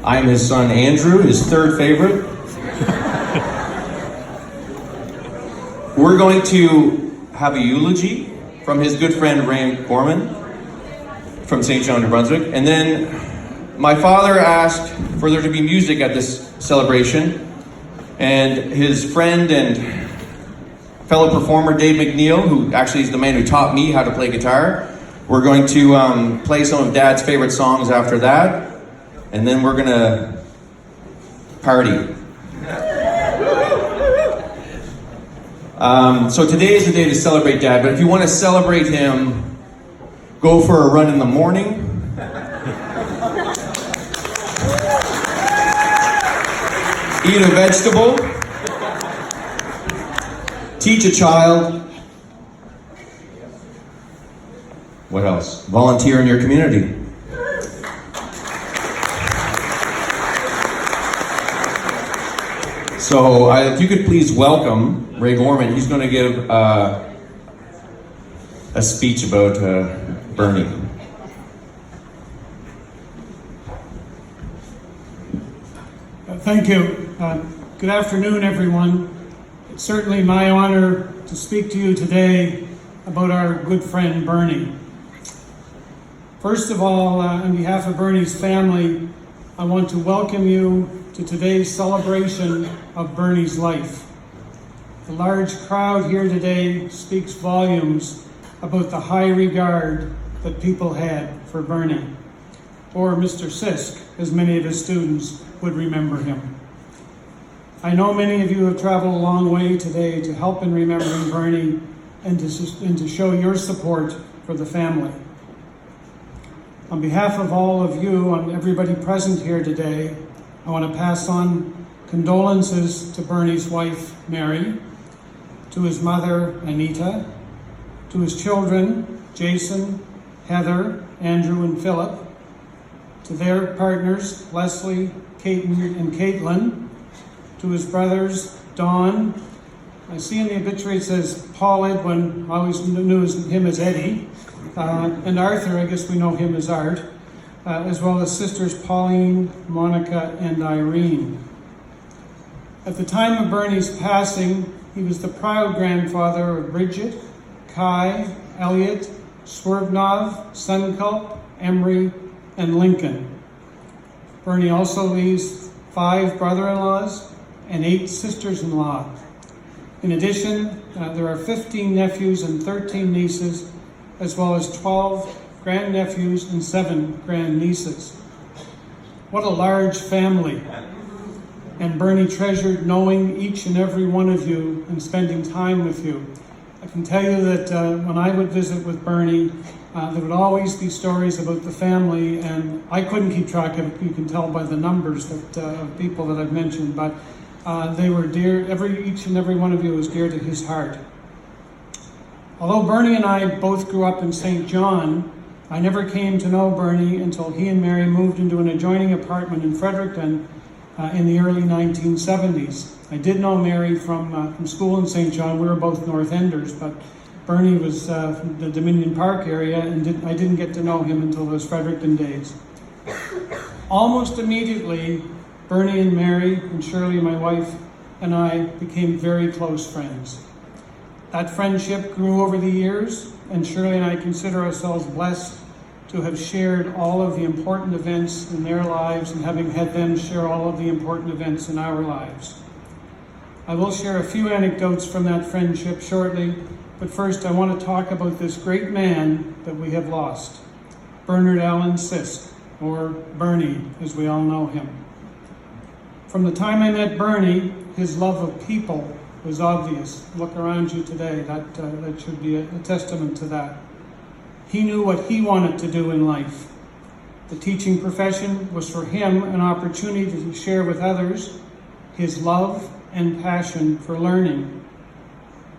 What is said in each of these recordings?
I'm his son Andrew, his third favorite. We're going to have a eulogy from his good friend Ray Gorman from St. John, New Brunswick. And then my father asked for there to be music at this celebration. And his friend and fellow performer Dave McNeil, who actually is the man who taught me how to play guitar, we're going to play some of Dad's favorite songs after that. And then we're gonna party. So today is the day to celebrate Dad, but if you want to celebrate him, go for a run in the morning. Eat a vegetable. Teach a child. What else? Volunteer in your community. So if you could please welcome Ray Gorman. He's going to give a speech about Bernie. Thank you. Good afternoon, everyone. It's certainly my honor to speak to you today about our good friend Bernie. First of all, on behalf of Bernie's family, I want to welcome you to today's celebration of Bernie's life. The large crowd here today speaks volumes about the high regard that people had for Bernie, or Mr. Sisk, as many of his students would remember him. I know many of you have traveled a long way today to help in remembering Bernie and to show your support for the family. On behalf of all of you and everybody present here today, I want to pass on condolences to Bernie's wife, Mary, to his mother, Anita, to his children, Jason, Heather, Andrew, and Philip, to their partners, Leslie, Caton, and Caitlin, to his brothers, Don. I see in the obituary it says Paul Edwin, I always knew him as Eddie, and Arthur, I guess we know him as Art, as well as sisters Pauline, Monica, and Irene. At the time of Bernie's passing, he was the proud grandfather of Bridget, Kai, Elliot, Swervenov, Sunculp, Emery, and Lincoln. Bernie also leaves 5 brother-in-laws and 8 sisters-in-law. In addition, there are 15 nephews and 13 nieces, as well as 12 grandnephews and 7 grandnieces. What a large family. And Bernie treasured knowing each and every one of you and spending time with you. I can tell you that when I would visit with Bernie, there would always be stories about the family, and I couldn't keep track of it. You can tell by the numbers of people that I've mentioned, but they were dear. Each and every one of you was dear to his heart. Although Bernie and I both grew up in St. John, I never came to know Bernie until he and Mary moved into an adjoining apartment in Fredericton in the early 1970s. I did know Mary from school in St. John. We were both North Enders, but Bernie was from the Dominion Park area, and I didn't get to know him until those Fredericton days. Almost immediately, Bernie and Mary and Shirley, my wife, and I became very close friends. That friendship grew over the years, and Shirley and I consider ourselves blessed to have shared all of the important events in their lives and having had them share all of the important events in our lives. I will share a few anecdotes from that friendship shortly, but first I want to talk about this great man that we have lost, Bernard Allen Sisk, or Bernie, as we all know him. From the time I met Bernie, his love of people was obvious. Look around you today, that should be a testament to that. He knew what he wanted to do in life. The teaching profession was for him an opportunity to share with others his love and passion for learning.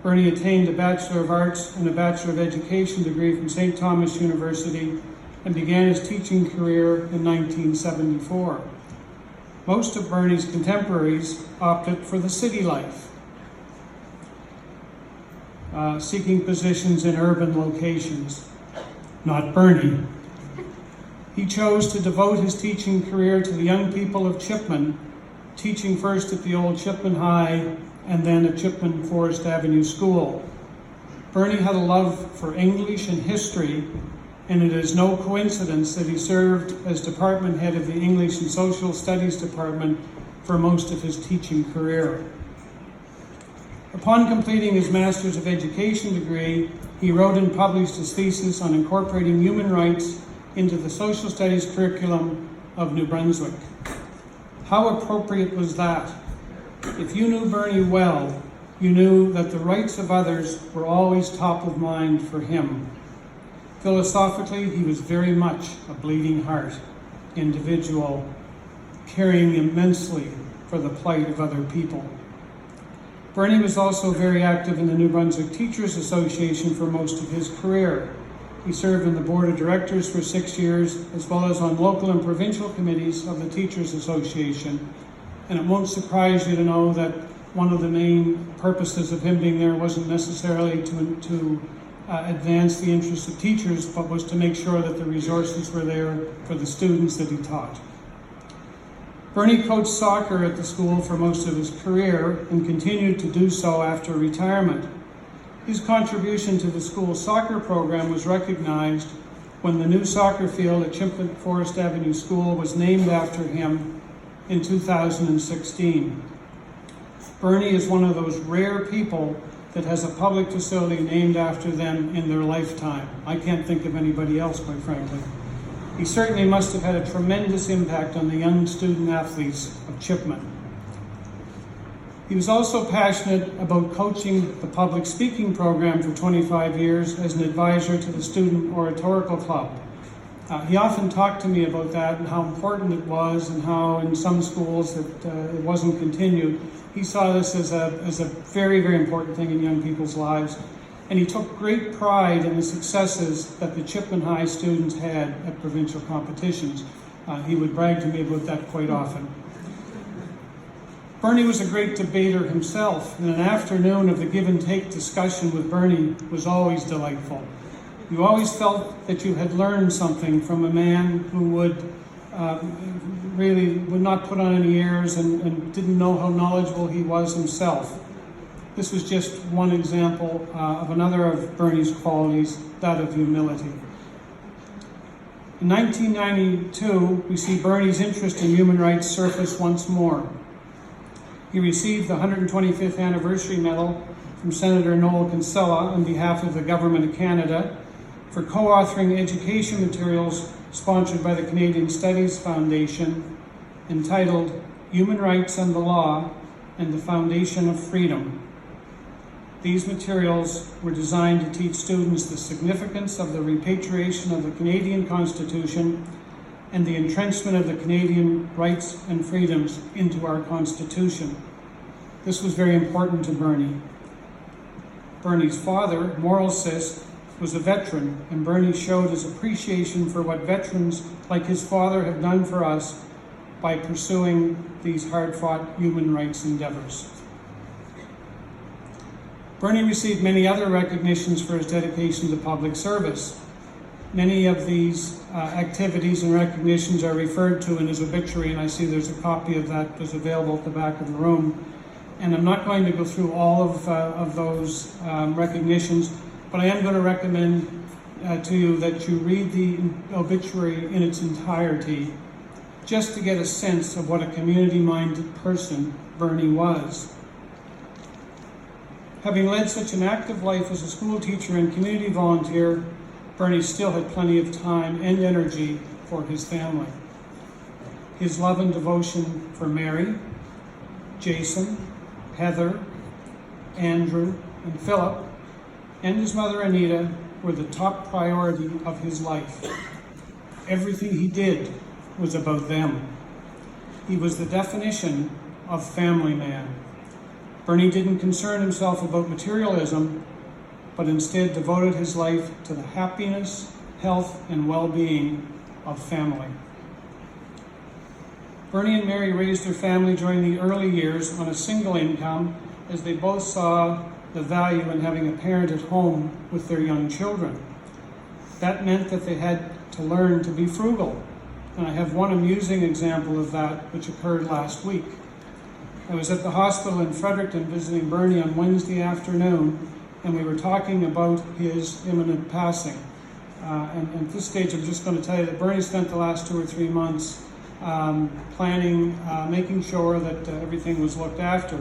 Bernie attained a Bachelor of Arts and a Bachelor of Education degree from St. Thomas University and began his teaching career in 1974. Most of Bernie's contemporaries opted for the city life, seeking positions in urban locations. Not Bernie. He chose to devote his teaching career to the young people of Chipman, teaching first at the old Chipman High and then at Chipman Forest Avenue School. Bernie had a love for English and history, and it is no coincidence that he served as department head of the English and Social Studies department for most of his teaching career. Upon completing his Master's of Education degree, he wrote and published his thesis on incorporating human rights into the social studies curriculum of New Brunswick. How appropriate was that? If you knew Bernie well, you knew that the rights of others were always top of mind for him. Philosophically, he was very much a bleeding heart individual, caring immensely for the plight of other people. Bernie was also very active in the New Brunswick Teachers Association for most of his career. He served on the board of directors for 6 years, as well as on local and provincial committees of the Teachers Association. And it won't surprise you to know that one of the main purposes of him being there wasn't necessarily to advance the interests of teachers, but was to make sure that the resources were there for the students that he taught. Bernie coached soccer at the school for most of his career and continued to do so after retirement. His contribution to the school's soccer program was recognized when the new soccer field at Chipman Forest Avenue School was named after him in 2016. Bernie is one of those rare people that has a public facility named after them in their lifetime. I can't think of anybody else, quite frankly. He certainly must have had a tremendous impact on the young student athletes of Chipman. He was also passionate about coaching the public speaking program for 25 years as an advisor to the Student Oratorical Club. He often talked to me about that and how important it was, and how in some schools that it wasn't continued. He saw this as a very, very important thing in young people's lives. And he took great pride in the successes that the Chipman High students had at provincial competitions. He would brag to me about that quite often. Bernie was a great debater himself, and an afternoon of the give and take discussion with Bernie was always delightful. You always felt that you had learned something from a man who would not put on any airs and didn't know how knowledgeable he was himself. This was just one example of another of Bernie's qualities, that of humility. In 1992, we see Bernie's interest in human rights surface once more. He received the 125th anniversary medal from Senator Noel Kinsella on behalf of the Government of Canada for co-authoring education materials sponsored by the Canadian Studies Foundation entitled Human Rights and the Law and the Foundation of Freedom. These materials were designed to teach students the significance of the repatriation of the Canadian Constitution and the entrenchment of the Canadian rights and freedoms into our Constitution. This was very important to Bernie. Bernie's father, Moral Sisk, was a veteran, and Bernie showed his appreciation for what veterans like his father have done for us by pursuing these hard-fought human rights endeavors. Bernie received many other recognitions for his dedication to public service. Many of these activities and recognitions are referred to in his obituary, and I see there's a copy of that that's available at the back of the room. And I'm not going to go through all of those recognitions, but I am going to recommend to you that you read the obituary in its entirety, just to get a sense of what a community-minded person Bernie was. Having led such an active life as a school teacher and community volunteer, Bernie still had plenty of time and energy for his family. His love and devotion for Mary, Jason, Heather, Andrew, and Philip, and his mother Anita were the top priority of his life. Everything he did was about them. He was the definition of family man. Bernie didn't concern himself about materialism, but instead devoted his life to the happiness, health, and well-being of family. Bernie and Mary raised their family during the early years on a single income, as they both saw the value in having a parent at home with their young children. That meant that they had to learn to be frugal. And I have one amusing example of that which occurred last week. I was at the hospital in Fredericton visiting Bernie on Wednesday afternoon, and we were talking about his imminent passing. And at this stage, I'm just going to tell you that Bernie spent the last 2 or 3 months planning, making sure that everything was looked after,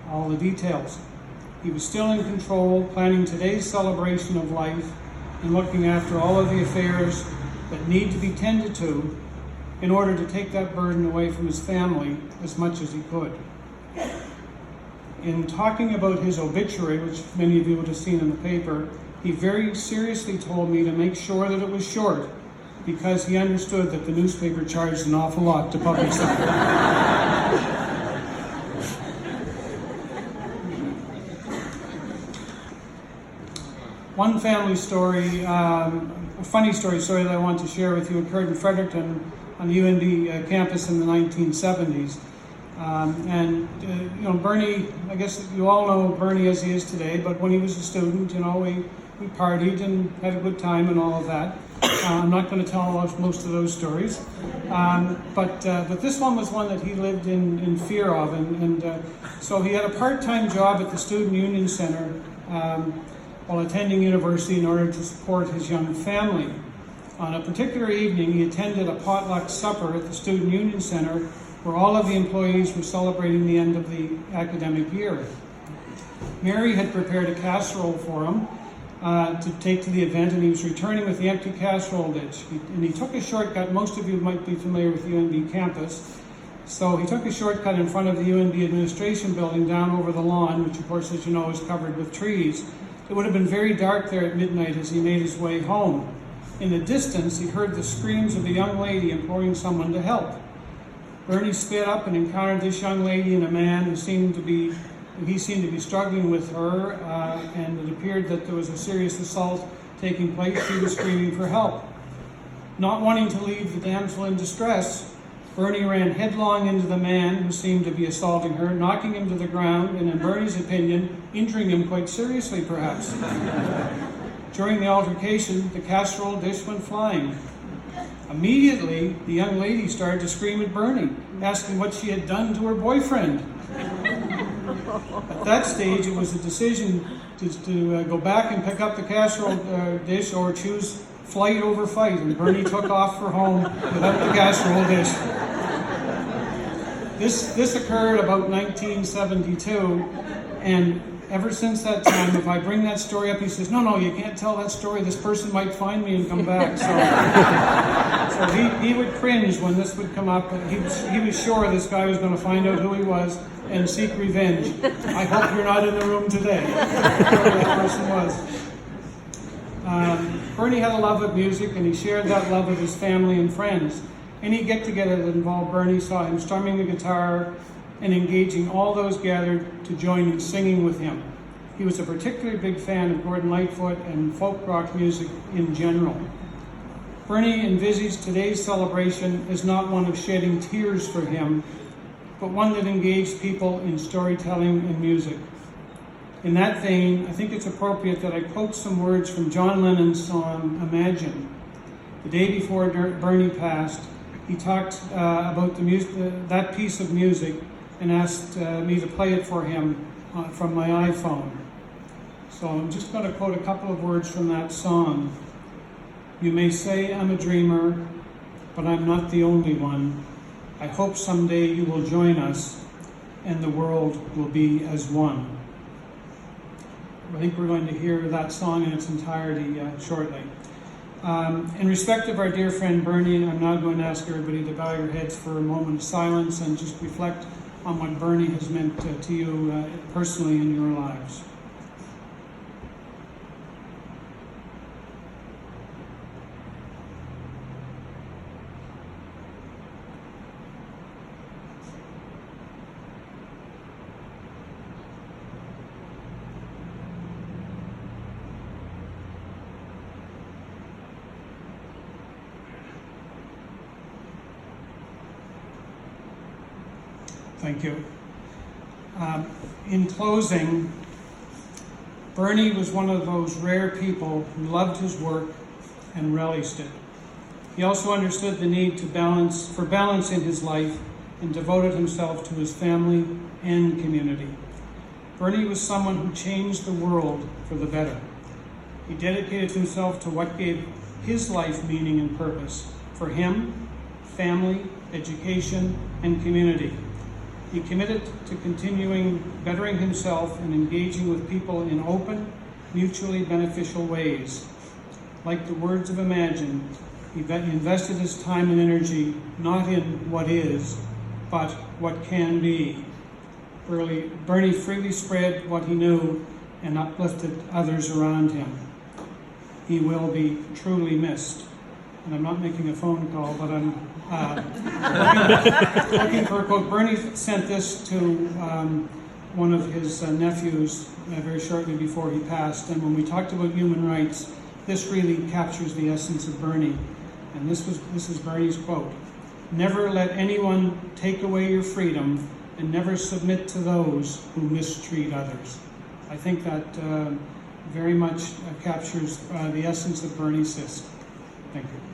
all the details. He was still in control, planning today's celebration of life and looking after all of the affairs that need to be tended to in order to take that burden away from his family as much as he could. In talking about his obituary, which many of you would have seen in the paper, he very seriously told me to make sure that it was short, because he understood that the newspaper charged an awful lot to publish that. One family story, a funny story that I want to share with you, occurred in Fredericton on the UNB campus in the 1970s. Bernie, I guess you all know Bernie as he is today, but when he was a student, we partied and had a good time and all of that. I'm not going to tell most of those stories, but this one was one that he lived in fear of, so he had a part-time job at the Student Union Center while attending university in order to support his young family. On a particular evening, he attended a potluck supper at the Student Union Center where all of the employees were celebrating the end of the academic year. Mary had prepared a casserole for him to take to the event, and he was returning with the empty casserole dish. He took a shortcut. Most of you might be familiar with UNB campus. So he took a shortcut in front of the UNB administration building down over the lawn, which of course, as you know, is covered with trees. It would have been very dark there at midnight as he made his way home. In the distance, he heard the screams of a young lady imploring someone to help. Bernie sped up and encountered this young lady and a man who seemed to be struggling with her, and it appeared that there was a serious assault taking place. She was screaming for help. Not wanting to leave the damsel in distress, Bernie ran headlong into the man who seemed to be assaulting her, knocking him to the ground, and in Bernie's opinion, injuring him quite seriously, perhaps. During the altercation, the casserole dish went flying. Immediately, the young lady started to scream at Bernie, asking what she had done to her boyfriend. At that stage, it was a decision to go back and pick up the casserole dish or choose flight over fight, and Bernie took off for home without the casserole dish. This occurred about 1972, and ever since that time, if I bring that story up, he says, no, you can't tell that story. This person might find me and come back. So he would cringe when this would come up. He was sure this guy was going to find out who he was and seek revenge. I hope you're not in the room today. Whoever that person was. Bernie had a love of music, and he shared that love with his family and friends. Any get-together that involved Bernie saw him strumming the guitar and engaging all those gathered to join in singing with him. He was a particularly big fan of Gordon Lightfoot and folk rock music in general. Bernie envisaged today's celebration as not one of shedding tears for him, but one that engaged people in storytelling and music. In that vein, I think it's appropriate that I quote some words from John Lennon's song, Imagine. The day before Bernie passed, he talked about that piece of music and asked me to play it for him from my iPhone. So I'm just going to quote a couple of words from that song. You may say I'm a dreamer, but I'm not the only one. I hope someday you will join us and the world will be as one. I think we're going to hear that song in its entirety shortly. In respect of our dear friend Bernie, I'm now going to ask everybody to bow your heads for a moment of silence and just reflect on what Bernie has meant to you personally in your lives. Thank you. In closing, Bernie was one of those rare people who loved his work and relished it. He also understood the need for balance in his life and devoted himself to his family and community. Bernie was someone who changed the world for the better. He dedicated himself to what gave his life meaning and purpose for him, family, education, and community. He committed to continuing bettering himself and engaging with people in open, mutually beneficial ways. Like the words of Imagine, he invested his time and energy not in what is, but what can be. Bernie freely spread what he knew and uplifted others around him. He will be truly missed. And I'm not making a phone call, but I'm looking for a quote. Bernie sent this to one of his nephews very shortly before he passed. And when we talked about human rights, this really captures the essence of Bernie. And this is Bernie's quote: "Never let anyone take away your freedom, and never submit to those who mistreat others." I think that very much captures the essence of Bernie Sisk. Thank you.